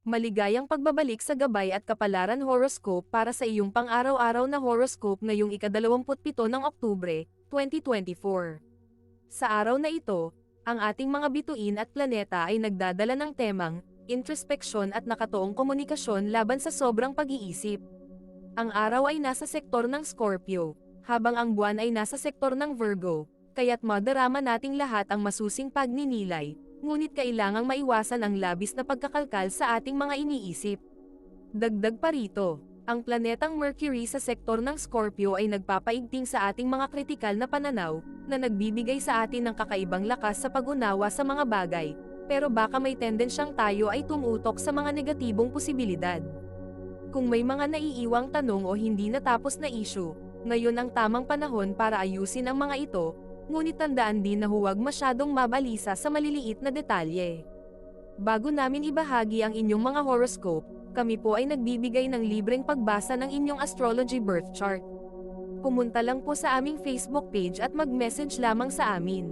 Maligayang pagbabalik sa gabay at kapalaran horoscope para sa iyong pang-araw-araw na horoscope ngayong ika-27 ng Oktubre, 2024. Sa araw na ito, ang ating mga bituin at planeta ay nagdadala ng temang, introspeksyon at nakatoong komunikasyon laban sa sobrang pag-iisip. Ang araw ay nasa sektor ng Scorpio, habang ang buwan ay nasa sektor ng Virgo, kaya't madarama nating lahat ang masusing pagninilay. Ngunit kailangang maiwasan ang labis na pagkakalkal sa ating mga iniisip. Dagdag pa rito, ang planetang Mercury sa sektor ng Scorpio ay nagpapaigting sa ating mga kritikal na pananaw, na nagbibigay sa atin ng kakaibang lakas sa pag-unawa sa mga bagay, pero baka may tendensyang tayo ay tumutok sa mga negatibong posibilidad. Kung may mga naiiwang tanong o hindi natapos na issue, ngayon ang tamang panahon para ayusin ang mga ito. Ngunit tandaan din na huwag masyadong mabalisa sa maliliit na detalye. Bago namin ibahagi ang inyong mga horoscope, kami po ay nagbibigay ng libreng pagbasa ng inyong astrology birth chart. Pumunta lang po sa aming Facebook page at mag-message lamang sa amin.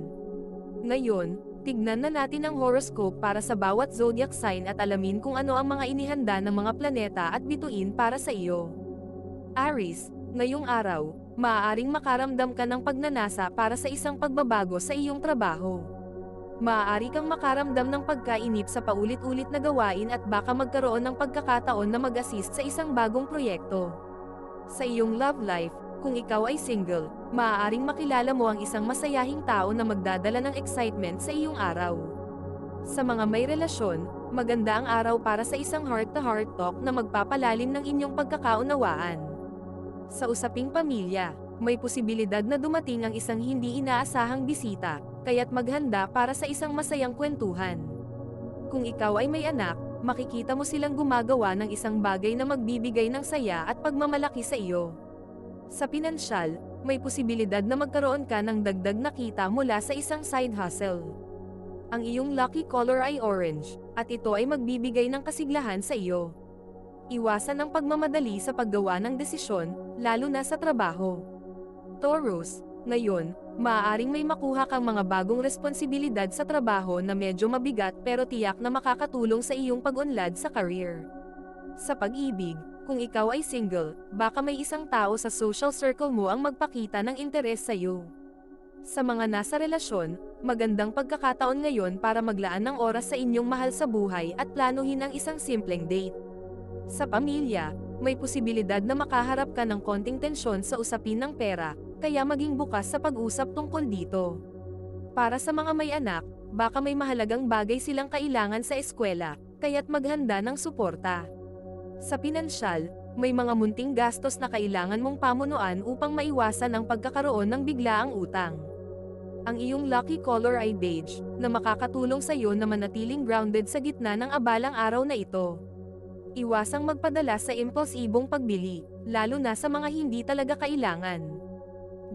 Ngayon, tignan na natin ang horoscope para sa bawat zodiac sign at alamin kung ano ang mga inihanda ng mga planeta at bituin para sa iyo. Aries, ngayong araw, maaaring makaramdam ka ng pagnanasa para sa isang pagbabago sa iyong trabaho. Maaari kang makaramdam ng pagkainip sa paulit-ulit na gawain at baka magkaroon ng pagkakataon na mag-assist sa isang bagong proyekto. Sa iyong love life, kung ikaw ay single, maaaring makilala mo ang isang masayahing tao na magdadala ng excitement sa iyong araw. Sa mga may relasyon, maganda ang araw para sa isang heart-to-heart talk na magpapalalim ng inyong pagkakaunawaan. Sa usaping pamilya, may posibilidad na dumating ang isang hindi inaasahang bisita, kaya't maghanda para sa isang masayang kwentuhan. Kung ikaw ay may anak, makikita mo silang gumagawa ng isang bagay na magbibigay ng saya at pagmamalaki sa iyo. Sa pinansyal, may posibilidad na magkaroon ka ng dagdag na kita mula sa isang side hustle. Ang iyong lucky color ay orange, at ito ay magbibigay ng kasiglahan sa iyo. Iwasan ang pagmamadali sa paggawa ng desisyon, lalo na sa trabaho. Taurus, ngayon, maaaring may makuha kang mga bagong responsibilidad sa trabaho na medyo mabigat pero tiyak na makakatulong sa iyong pag-unlad sa career. Sa pag-ibig, kung ikaw ay single, baka may isang tao sa social circle mo ang magpakita ng interes sa iyo. Sa mga nasa relasyon, magandang pagkakataon ngayon para maglaan ng oras sa inyong mahal sa buhay at planuhin ang isang simpleng date. Sa pamilya, may posibilidad na makaharap ka ng konting tensyon sa usapin ng pera, kaya maging bukas sa pag-usap tungkol dito. Para sa mga may anak, baka may mahalagang bagay silang kailangan sa eskwela, kaya't maghanda ng suporta. Sa pinansyal, may mga munting gastos na kailangan mong pamunuan upang maiwasan ang pagkakaroon ng biglaang utang. Ang iyong lucky color ay beige, na makakatulong sa iyo na manatiling grounded sa gitna ng abalang araw na ito. Iwasang magpadala sa impulsibong pagbili, lalo na sa mga hindi talaga kailangan.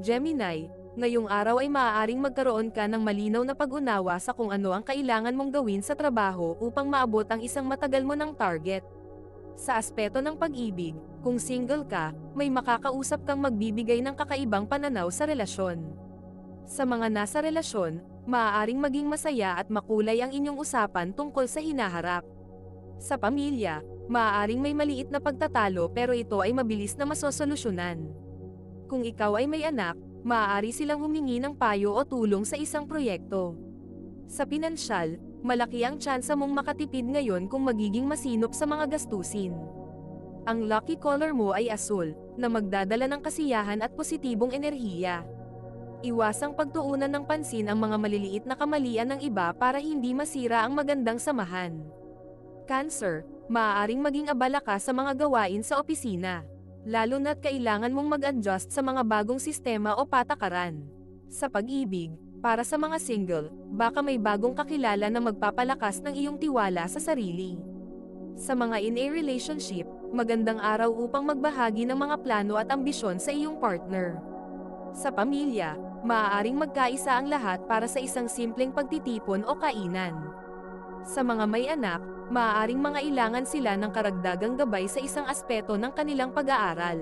Gemini, ngayong araw ay maaaring magkaroon ka ng malinaw na pag-unawa sa kung ano ang kailangan mong gawin sa trabaho upang maabot ang isang matagal mo ng target. Sa aspeto ng pag-ibig, kung single ka, may makakausap kang magbibigay ng kakaibang pananaw sa relasyon. Sa mga nasa relasyon, maaaring maging masaya at makulay ang inyong usapan tungkol sa hinaharap. Sa pamilya, maaaring may maliit na pagtatalo pero ito ay mabilis na masosolusyonan. Kung ikaw ay may anak, maaari silang humingi ng payo o tulong sa isang proyekto. Sa pinansyal, malaki ang tsansa mong makatipid ngayon kung magiging masinop sa mga gastusin. Ang lucky color mo ay asul, na magdadala ng kasiyahan at positibong enerhiya. Iwasang pagtuunan ng pansin ang mga maliliit na kamalian ng iba para hindi masira ang magandang samahan. Cancer, maaaring maging abala ka sa mga gawain sa opisina, lalo na't kailangan mong mag-adjust sa mga bagong sistema o patakaran. Sa pag-ibig, para sa mga single, baka may bagong kakilala na magpapalakas ng iyong tiwala sa sarili. Sa mga in a relationship, magandang araw upang magbahagi ng mga plano at ambisyon sa iyong partner. Sa pamilya, maaaring magkaisa ang lahat para sa isang simpleng pagtitipon o kainan. Sa mga may anak, maaaring mangailangan sila ng karagdagang gabay sa isang aspeto ng kanilang pag-aaral.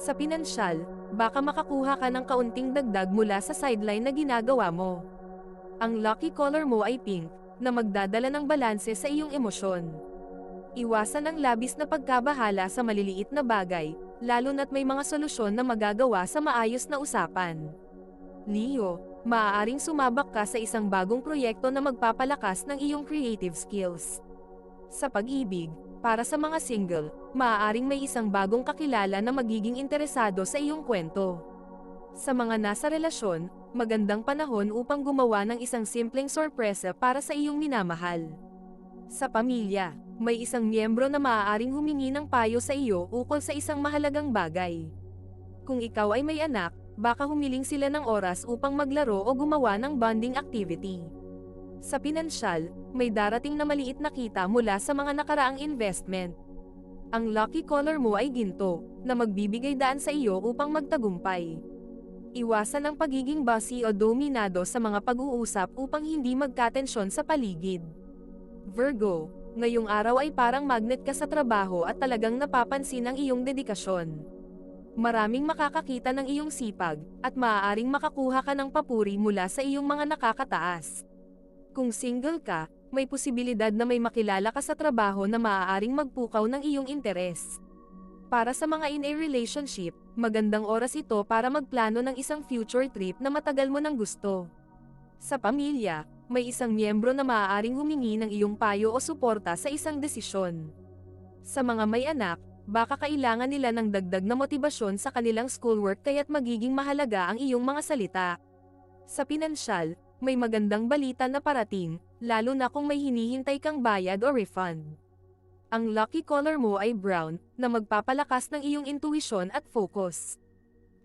Sa pinansyal, baka makakuha ka ng kaunting dagdag mula sa sideline na ginagawa mo. Ang lucky color mo ay pink, na magdadala ng balanse sa iyong emosyon. Iwasan ang labis na pagkabahala sa maliliit na bagay, lalo na't may mga solusyon na magagawa sa maayos na usapan. Leo, maaaring sumabak ka sa isang bagong proyekto na magpapalakas ng iyong creative skills. Sa pag-ibig, para sa mga single, maaaring may isang bagong kakilala na magiging interesado sa iyong kwento. Sa mga nasa relasyon, magandang panahon upang gumawa ng isang simpleng sorpresa para sa iyong minamahal. Sa pamilya, may isang miyembro na maaaring humingi ng payo sa iyo ukol sa isang mahalagang bagay. Kung ikaw ay may anak, baka humiling sila ng oras upang maglaro o gumawa ng bonding activity. Sa pinansyal, may darating na maliit na kita mula sa mga nakaraang investment. Ang lucky color mo ay ginto, na magbibigay daan sa iyo upang magtagumpay. Iwasan ang pagiging bossy o dominado sa mga pag-uusap upang hindi magkatensyon sa paligid. Virgo, ngayong araw ay parang magnet ka sa trabaho at talagang napapansin ang iyong dedikasyon. Maraming makakakita ng iyong sipag, at maaaring makakuha ka ng papuri mula sa iyong mga nakakataas. Kung single ka, may posibilidad na may makilala ka sa trabaho na maaaring magpukaw ng iyong interes. Para sa mga in a relationship, magandang oras ito para magplano ng isang future trip na matagal mo nang gusto. Sa pamilya, may isang miyembro na maaaring humingi ng iyong payo o suporta sa isang desisyon. Sa mga may anak, baka kailangan nila ng dagdag na motibasyon sa kanilang schoolwork kaya't magiging mahalaga ang iyong mga salita. Sa pinansyal, may magandang balita na parating, lalo na kung may hinihintay kang bayad o refund. Ang lucky color mo ay brown, na magpapalakas ng iyong intuisyon at focus.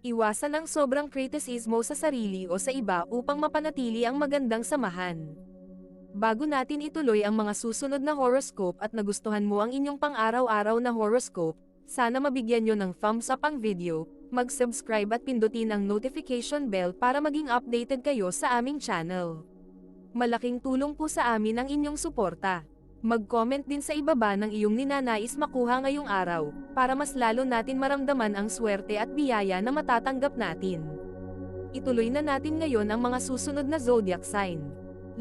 Iwasan ang sobrang kritisismo sa sarili o sa iba upang mapanatili ang magandang samahan. Bago natin ituloy ang mga susunod na horoscope at nagustuhan mo ang inyong pang-araw-araw na horoscope, sana mabigyan nyo ng thumbs up ang video, mag-subscribe at pindutin ang notification bell para maging updated kayo sa aming channel. Malaking tulong po sa amin ang inyong suporta. Mag-comment din sa ibaba ng iyong ninanais makuha ngayong araw, para mas lalo natin maramdaman ang swerte at biyaya na matatanggap natin. Ituloy na natin ngayon ang mga susunod na zodiac sign.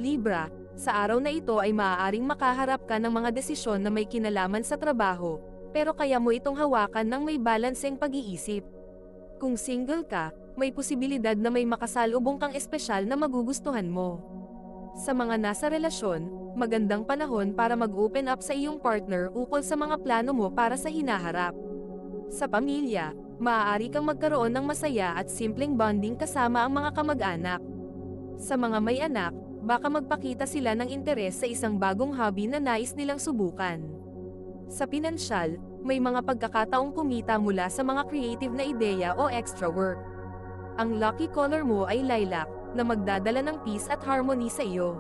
Libra, sa araw na ito ay maaaring makaharap ka ng mga desisyon na may kinalaman sa trabaho, pero kaya mo itong hawakan ng may balanseng pag-iisip. Kung single ka, may posibilidad na may makasalubong kang espesyal na magugustuhan mo. Sa mga nasa relasyon, magandang panahon para mag-open up sa iyong partner ukol sa mga plano mo para sa hinaharap. Sa pamilya, maaari kang magkaroon ng masaya at simpleng bonding kasama ang mga kamag-anak. Sa mga may anak, baka magpakita sila ng interes sa isang bagong hobby na nais nilang subukan. Sa pinansyal, may mga pagkakataong kumita mula sa mga creative na ideya o extra work. Ang lucky color mo ay lilac, na magdadala ng peace at harmony sa iyo.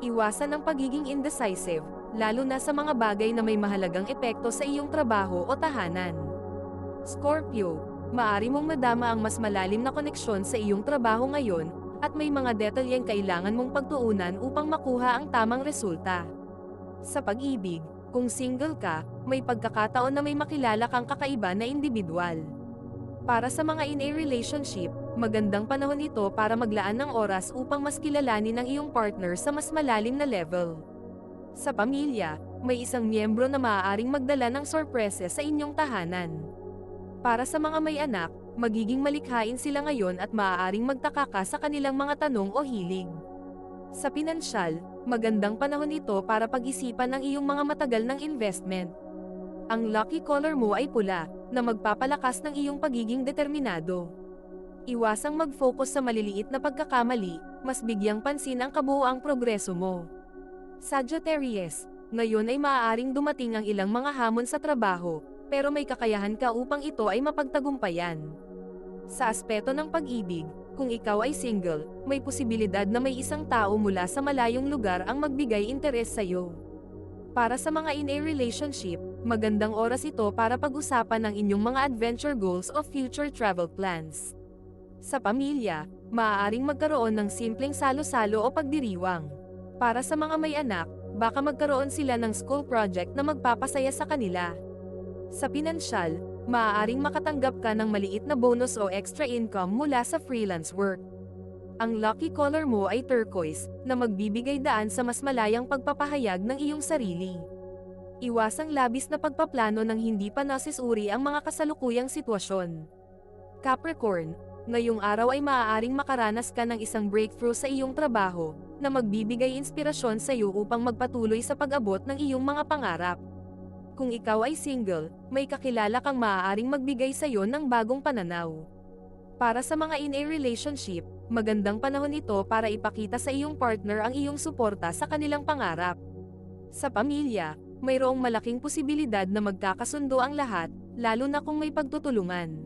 Iwasan ang pagiging indecisive, lalo na sa mga bagay na may mahalagang epekto sa iyong trabaho o tahanan. Scorpio, maari mong madama ang mas malalim na koneksyon sa iyong trabaho ngayon, at may mga detalyeng kailangan mong pagtuunan upang makuha ang tamang resulta. Sa pag-ibig, kung single ka, may pagkakataon na may makilala kang kakaiba na individual. Para sa mga in a relationship, magandang panahon ito para maglaan ng oras upang mas kilalanin ang iyong partner sa mas malalim na level. Sa pamilya, may isang miyembro na maaaring magdala ng sorpresa sa inyong tahanan. Para sa mga may anak, magiging malikhain sila ngayon at maaaring magtaka ka sa kanilang mga tanong o hilig. Sa pinansyal, magandang panahon ito para pag-isipan ang iyong mga matagal ng investment. Ang lucky color mo ay pula, na magpapalakas ng iyong pagiging determinado. Iwasang mag-focus sa maliliit na pagkakamali, mas bigyang pansin ang kabuuang progreso mo. Sagittarius, ngayon ay maaaring dumating ang ilang mga hamon sa trabaho, pero may kakayahan ka upang ito ay mapagtagumpayan. Sa aspeto ng pag-ibig, kung ikaw ay single, may posibilidad na may isang tao mula sa malayong lugar ang magbigay interes sa iyo. Para sa mga in a relationship, magandang oras ito para pag-usapan ang inyong mga adventure goals o future travel plans. Sa pamilya, maaaring magkaroon ng simpleng salo-salo o pagdiriwang. Para sa mga may anak, baka magkaroon sila ng school project na magpapasaya sa kanila. Sa pinansyal, maaaring makatanggap ka ng maliit na bonus o extra income mula sa freelance work. Ang lucky color mo ay turquoise, na magbibigay daan sa mas malayang pagpapahayag ng iyong sarili. Iwasang labis na pagpaplano ng hindi pa nasusuri ang mga kasalukuyang sitwasyon. Capricorn, ngayong araw ay maaaring makaranas ka ng isang breakthrough sa iyong trabaho, na magbibigay inspirasyon sa iyo upang magpatuloy sa pag-abot ng iyong mga pangarap. Kung ikaw ay single, may kakilala kang maaaring magbigay sa iyo ng bagong pananaw. Para sa mga in a relationship, magandang panahon ito para ipakita sa iyong partner ang iyong suporta sa kanilang pangarap. Sa pamilya, mayroong malaking posibilidad na magkakasundo ang lahat, lalo na kung may pagtutulungan.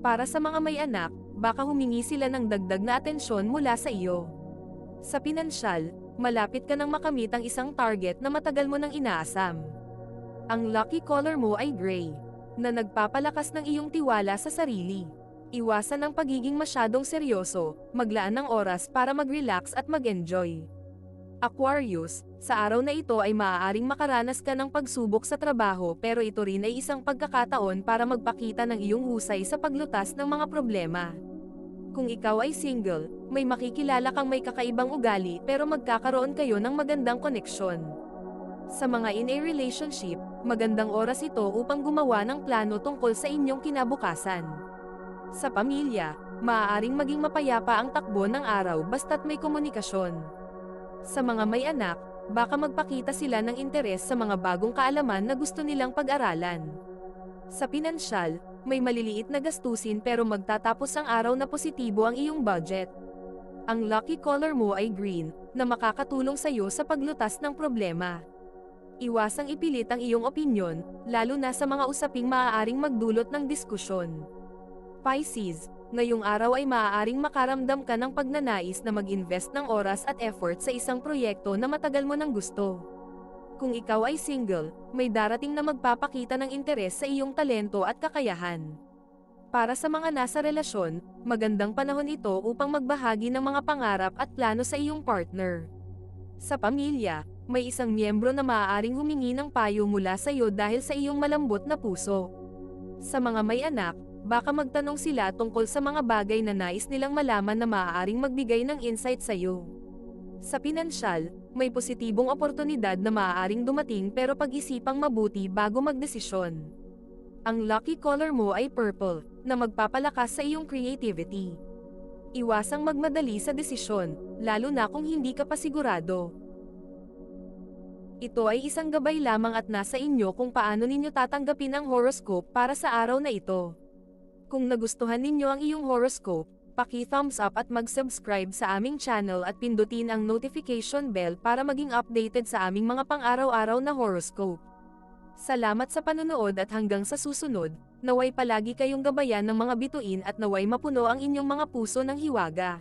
Para sa mga may anak, baka humingi sila ng dagdag na atensyon mula sa iyo. Sa pinansyal, malapit ka nang makamit ang isang target na matagal mo nang inaasam. Ang lucky color mo ay gray, na nagpapalakas ng iyong tiwala sa sarili. Iwasan ang pagiging masyadong seryoso, maglaan ng oras para mag-relax at mag-enjoy. Aquarius, sa araw na ito ay maaaring makaranas ka ng pagsubok sa trabaho pero ito rin ay isang pagkakataon para magpakita ng iyong husay sa paglutas ng mga problema. Kung ikaw ay single, may makikilala kang may kakaibang ugali pero magkakaroon kayo ng magandang koneksyon. Sa mga in a relationship, magandang oras ito upang gumawa ng plano tungkol sa inyong kinabukasan. Sa pamilya, maaaring maging mapayapa ang takbo ng araw basta't may komunikasyon. Sa mga may anak, baka magpakita sila ng interes sa mga bagong kaalaman na gusto nilang pag-aralan. Sa pinansyal, may maliliit na gastusin pero magtatapos ang araw na positibo ang iyong budget. Ang lucky color mo ay green, na makakatulong sa iyo sa paglutas ng problema. Iwasang ipilit ang iyong opinyon, lalo na sa mga usaping maaaring magdulot ng diskusyon. Pisces, ngayong araw ay maaaring makaramdam ka ng pagnanais na mag-invest ng oras at effort sa isang proyekto na matagal mo nang gusto. Kung ikaw ay single, may darating na magpapakita ng interes sa iyong talento at kakayahan. Para sa mga nasa relasyon, magandang panahon ito upang magbahagi ng mga pangarap at plano sa iyong partner. Sa pamilya, may isang miyembro na maaaring humingi ng payo mula sa iyo dahil sa iyong malambot na puso. Sa mga may anak, baka magtanong sila tungkol sa mga bagay na nais nilang malaman na maaaring magbigay ng insight sa iyo. Sa pinansyal, may positibong oportunidad na maaaring dumating pero pag-isipang mabuti bago magdesisyon. Ang lucky color mo ay purple, na magpapalakas sa iyong creativity. Iwasang magmadali sa desisyon, lalo na kung hindi ka pa sigurado. Ito ay isang gabay lamang at nasa inyo kung paano ninyo tatanggapin ang horoscope para sa araw na ito. Kung nagustuhan ninyo ang iyong horoscope, paki-thumbs up at mag-subscribe sa aming channel at pindutin ang notification bell para maging updated sa aming mga pang-araw-araw na horoscope. Salamat sa panonood at hanggang sa susunod, naway palagi kayong gabayan ng mga bituin at naway mapuno ang inyong mga puso ng hiwaga.